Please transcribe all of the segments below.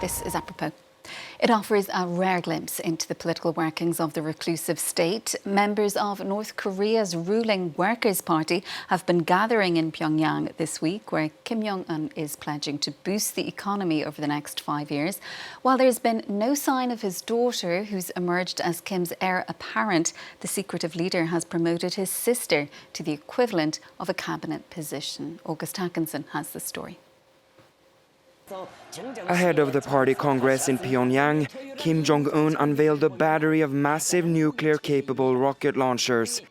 This is apropos. It offers a rare glimpse into the political workings of the reclusive state. Members of North Korea's ruling Workers' Party have been gathering in Pyongyang this week, where Kim Jong Un is pledging to boost the economy over the next 5 years. While there's been no sign of his daughter, who's emerged as Kim's heir apparent, the secretive leader has promoted his sister to the equivalent of a cabinet position. August Hackinson has the story. Ahead of the party congress in Pyongyang, Kim Jong Un unveiled a battery of massive nuclear-capable rocket launchers.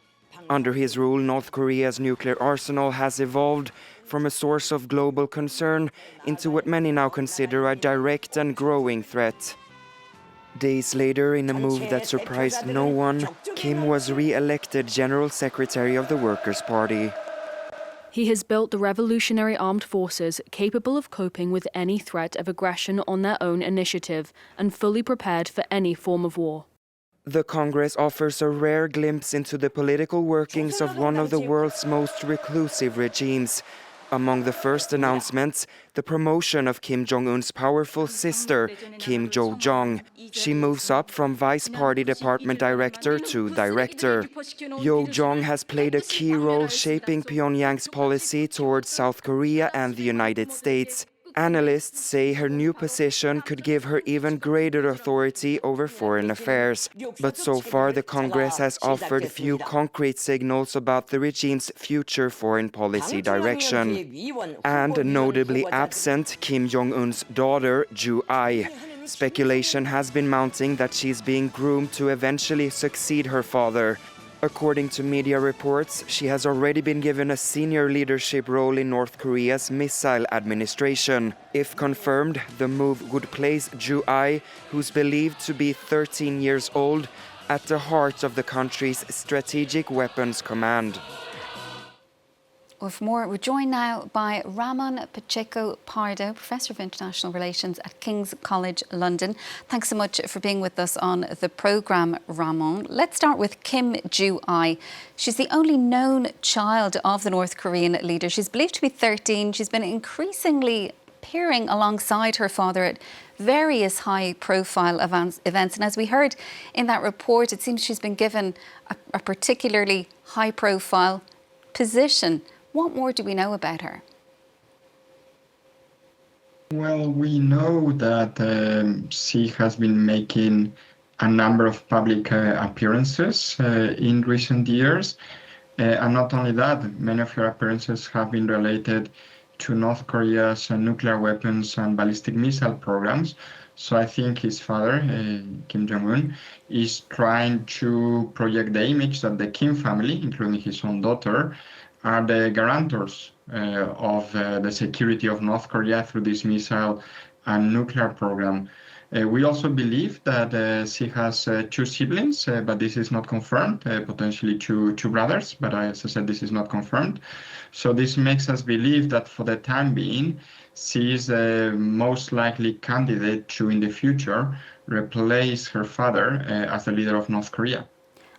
Under his rule, North Korea's nuclear arsenal has evolved from a source of global concern into what many now consider a direct and growing threat. Days later, in a move that surprised no one, Kim was re-elected General Secretary of the Workers' Party. He has built the revolutionary armed forces capable of coping with any threat of aggression on their own initiative and fully prepared for any form of war. The Congress offers a rare glimpse into the political workings of one of the world's most reclusive regimes. Among the first announcements, the promotion of Kim Jong Un's powerful sister, Kim Yo-jong. She moves up from Vice Party Department Director to Director. Yo-jong has played a key role shaping Pyongyang's policy towards South Korea and the United States. Analysts say her new position could give her even greater authority over foreign affairs. But so far, the Congress has offered few concrete signals about the regime's future foreign policy direction. And notably absent, Kim Jong Un's daughter, Ju-ai. Speculation has been mounting that she's being groomed to eventually succeed her father. According to media reports, she has already been given a senior leadership role in North Korea's missile administration. If confirmed, the move would place Ju-ai, who's believed to be 13 years old, at the heart of the country's strategic weapons command. With more, we're joined now by Ramon Pacheco Pardo, Professor of International Relations at King's College London. Thanks so much for being with us on the programme, Ramon. Let's start with Kim Ju-ai. She's the only known child of the North Korean leader. She's believed to be 13. She's been increasingly appearing alongside her father at various high-profile events. And as we heard in that report, it seems she's been given a particularly high-profile position. What more do we know about her? Well, we know that she has been making a number of public appearances in recent years. And not only that, many of her appearances have been related to North Korea's nuclear weapons and ballistic missile programs. So I think his father, Kim Jong Un, is trying to project the image that the Kim family, including his own daughter, are the guarantors of the security of North Korea through this missile and nuclear program. We also believe that she has two siblings, but this is not confirmed, potentially two brothers, but as I said, this is not confirmed. So this makes us believe that for the time being, she is the most likely candidate to, in the future, replace her father as the leader of North Korea.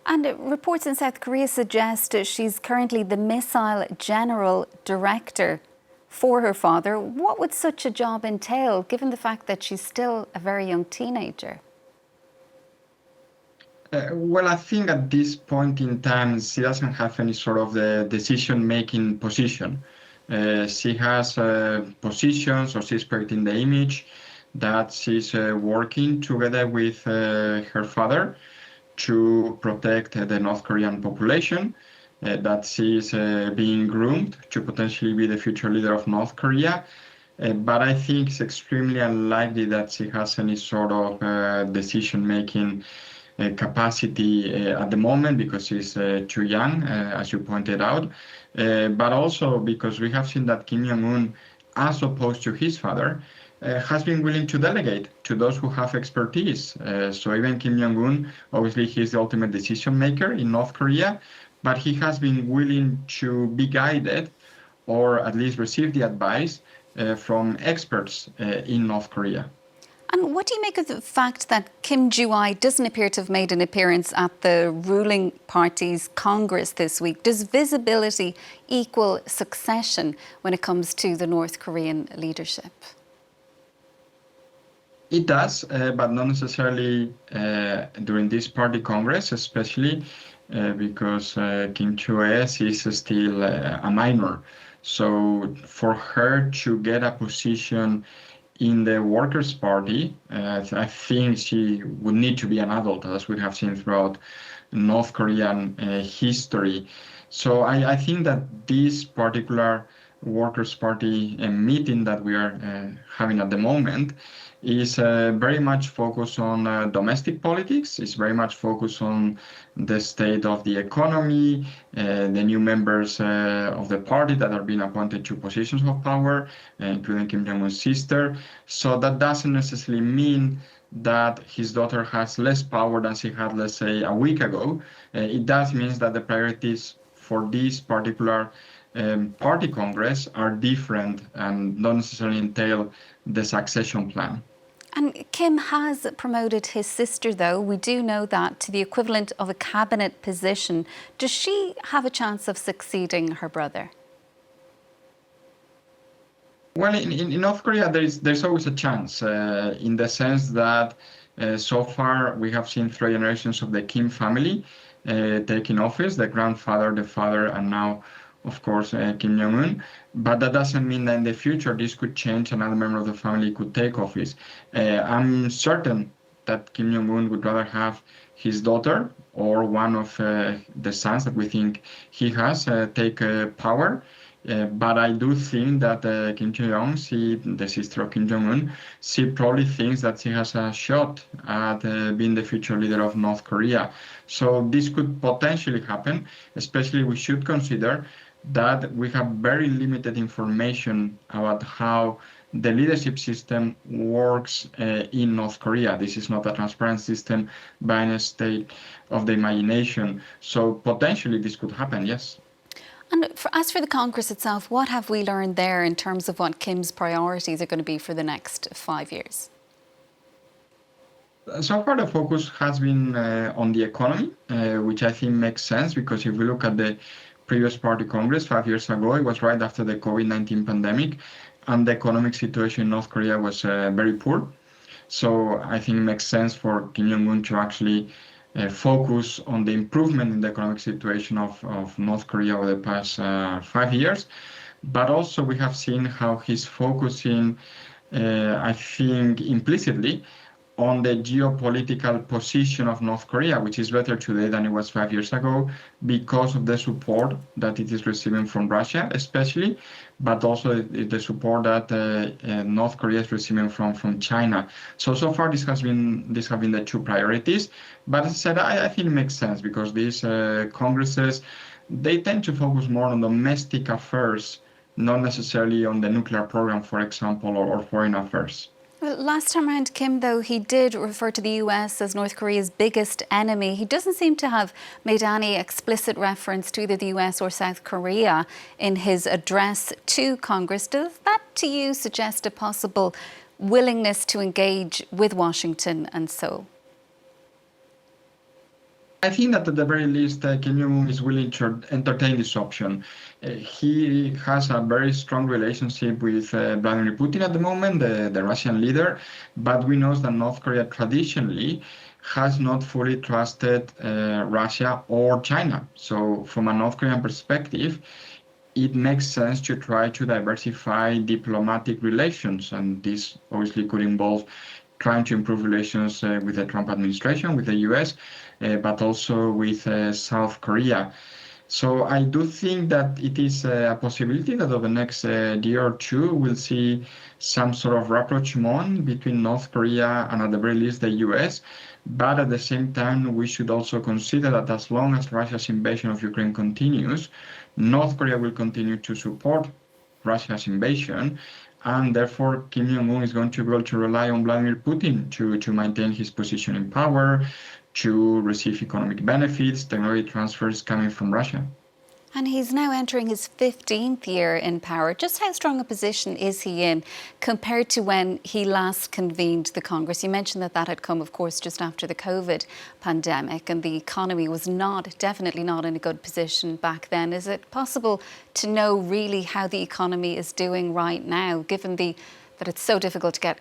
And reports in South Korea suggest she's currently the Missile General Director for her father. What would such a job entail, given the fact that she's still a very young teenager? Well, I think at this point in time, she doesn't have any sort of the decision-making position. She has positions, or she's projecting the image that she's working together with her father to protect the North Korean population, that she is being groomed to potentially be the future leader of North Korea. But I think it's extremely unlikely that she has any sort of decision-making capacity at the moment, because she's too young, as you pointed out, but also because we have seen that Kim Jong Un, as opposed to his father, has been willing to delegate to those who have expertise. So even Kim Jong Un, obviously he's the ultimate decision maker in North Korea, but he has been willing to be guided, or at least receive the advice from experts in North Korea. And what do you make of the fact that Kim Ju-ai doesn't appear to have made an appearance at the ruling party's Congress this week? Does visibility equal succession when it comes to the North Korean leadership? It does, but not necessarily during this party congress, especially because Kim Jong-un is still a minor. So for her to get a position in the Workers' Party, I think she would need to be an adult, as we have seen throughout North Korean history. So I think that this particular Workers' Party meeting that we are having at the moment is very much focused on domestic politics. It's very much focused on the state of the economy, the new members of the party that are being appointed to positions of power, including Kim Jong Un's sister. So that doesn't necessarily mean that his daughter has less power than she had, let's say, a week ago. It does mean that the priorities for this particular party congress are different and don't necessarily entail the succession plan. And Kim has promoted his sister, though. We do know that, to the equivalent of a cabinet position. Does she have a chance of succeeding her brother? Well, in North Korea, there's always a chance in the sense that so far we have seen 3 generations of the Kim family taking office, the grandfather, the father, and now, of course, Kim Jong Un. But that doesn't mean that in the future this could change, another member of the family could take office. I'm certain that Kim Jong Un would rather have his daughter or one of the sons that we think he has take power. But I do think that Kim Jong-un, the sister of Kim Jong-un, she probably thinks that she has a shot at being the future leader of North Korea. So this could potentially happen, especially we should consider that we have very limited information about how the leadership system works in North Korea. This is not a transparent system by any state of the imagination. So potentially this could happen, yes. And as for the Congress itself, what have we learned there in terms of what Kim's priorities are going to be for the next 5 years? So far, the focus has been on the economy, which I think makes sense because if we look at the previous party Congress 5 years ago, it was right after the COVID-19 pandemic, and the economic situation in North Korea was very poor. So I think it makes sense for Kim Jong-un to actually focus on the improvement in the economic situation of North Korea over the past 5 years. But also we have seen how he's focusing, I think, implicitly on the geopolitical position of North Korea, which is better today than it was 5 years ago because of the support that it is receiving from Russia, especially, but also the support that North Korea is receiving from China. So far, this have been the 2 priorities. But as I said, I think it makes sense because these congresses, they tend to focus more on domestic affairs, not necessarily on the nuclear program, for example, or foreign affairs. Well, last time around, Kim, though, he did refer to the US as North Korea's biggest enemy. He doesn't seem to have made any explicit reference to either the US or South Korea in his address to Congress. Does that, to you, suggest a possible willingness to engage with Washington and Seoul? I think that at the very least, Kim Jong-un is willing to entertain this option. He has a very strong relationship with Vladimir Putin at the moment, the Russian leader, but we know that North Korea traditionally has not fully trusted Russia or China. So from a North Korean perspective, it makes sense to try to diversify diplomatic relations, and this obviously could involve trying to improve relations with the Trump administration, with the US, but also with South Korea. So I do think that it is a possibility that over the next year or 2, we'll see some sort of rapprochement between North Korea and at the very least the US. But at the same time, we should also consider that as long as Russia's invasion of Ukraine continues, North Korea will continue to support Russia's invasion. And therefore, Kim Jong-un is going to be able to rely on Vladimir Putin to maintain his position in power, to receive economic benefits, technology transfers coming from Russia. And he's now entering his 15th year in power. Just how strong a position is he in compared to when he last convened the Congress? You mentioned that had come, of course, just after the COVID pandemic, and the economy was definitely not in a good position back then. Is it possible to know really how the economy is doing right now, given that it's so difficult to get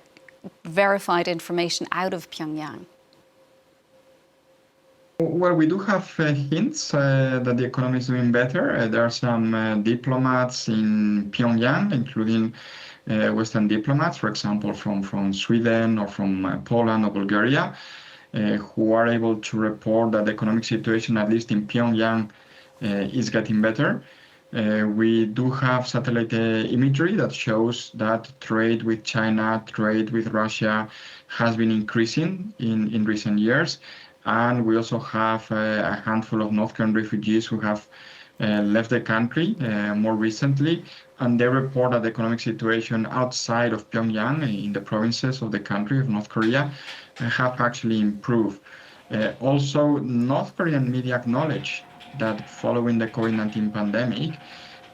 verified information out of Pyongyang? Well, we do have hints that the economy is doing better. There are some diplomats in Pyongyang, including Western diplomats, for example, from Sweden or from Poland or Bulgaria, who are able to report that the economic situation, at least in Pyongyang, is getting better. We do have satellite imagery that shows that trade with China, trade with Russia has been increasing in recent years. And we also have a handful of North Korean refugees who have left the country more recently, and they report that the economic situation outside of Pyongyang, in the provinces of the country of North Korea, have actually improved. Also, North Korean media acknowledge that following the COVID-19 pandemic,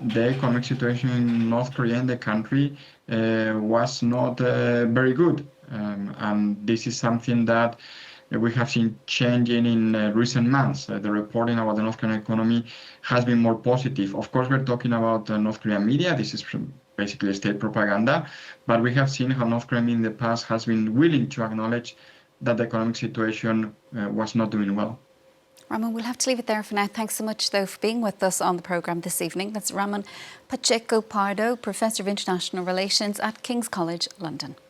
the economic situation in North Korea and the country was not very good. And this is something that we have seen changing in recent months. The reporting about the North Korean economy has been more positive. Of course, we're talking about North Korean media. This is basically state propaganda. But we have seen how North Korea in the past has been willing to acknowledge that the economic situation was not doing well. Ramon, we'll have to leave it there for now. Thanks so much, though, for being with us on the programme this evening. That's Ramon Pacheco Pardo, Professor of International Relations at King's College London.